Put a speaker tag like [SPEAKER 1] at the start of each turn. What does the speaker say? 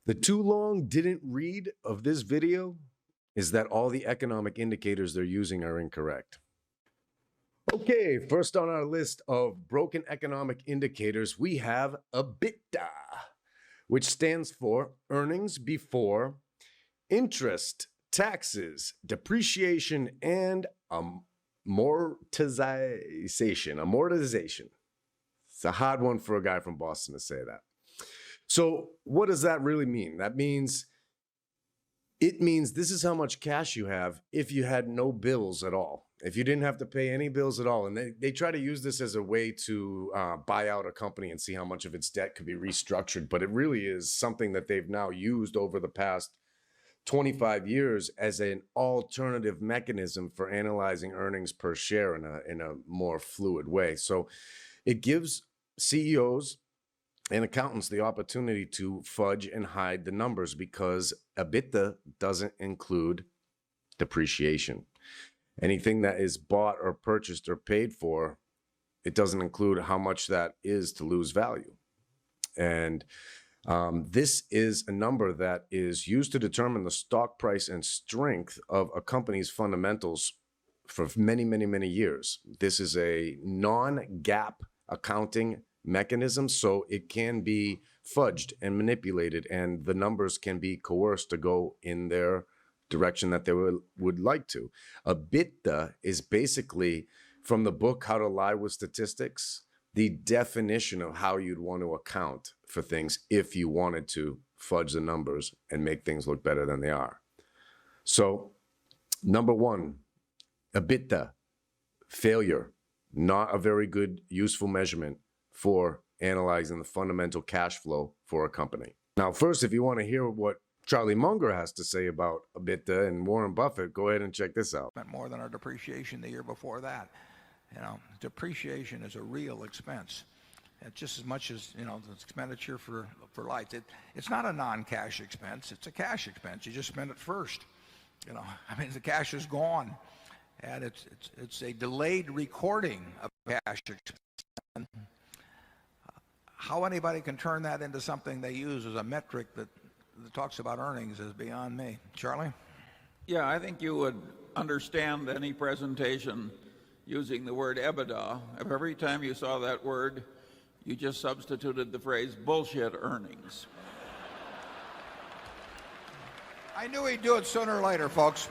[SPEAKER 1] The too long didn't read of this video is that all the economic indicators they're using are incorrect. Okay, first on our list of broken economic indicators, we have EBITDA, which stands for earnings before interest, taxes, depreciation, and amortization. It's a hard one for a guy from Boston to say that. So what does that really mean? It means this is how much cash you have if you had no bills at all. If you didn't have to pay any bills at all. And they try to use this as a way to buy out a company and see how much of its debt could be restructured. But it really is something that they've now used over the past 25 years as an alternative mechanism for analyzing earnings per share in a more fluid way. So it gives CEOs and accountants the opportunity to fudge and hide the numbers because EBITDA doesn't include depreciation. Anything that is bought or purchased or paid for, it doesn't include how much that is to lose value. And this is a number that is used to determine the stock price and strength of a company's fundamentals for many, many, many years. This is a non-GAAP accounting mechanism, so it can be fudged and manipulated, and the numbers can be coerced to go in their direction that they would like to. EBITDA is basically, from the book How to Lie with Statistics, the definition of how you'd want to account for things if you wanted to fudge the numbers and make things look better than they are. So, number one, EBITDA, failure, not a very good, useful measurement for analyzing the fundamental cash flow for a company. Now, first, if you want to hear what Charlie Munger has to say about EBITDA and Warren Buffett, go ahead and check this out.
[SPEAKER 2] More than our depreciation the year before that. Depreciation is a real expense. It's just as much as, the expenditure for lights. It's not a non-cash expense. It's a cash expense. You just spend it first. The cash is gone. And it's a delayed recording of cash expense. How anybody can turn that into something they use as a metric that talks about earnings is beyond me. Charlie?
[SPEAKER 3] Yeah, I think you would understand any presentation using the word EBITDA if every time you saw that word, you just substituted the phrase bullshit earnings.
[SPEAKER 2] I knew he'd do it sooner or later, folks.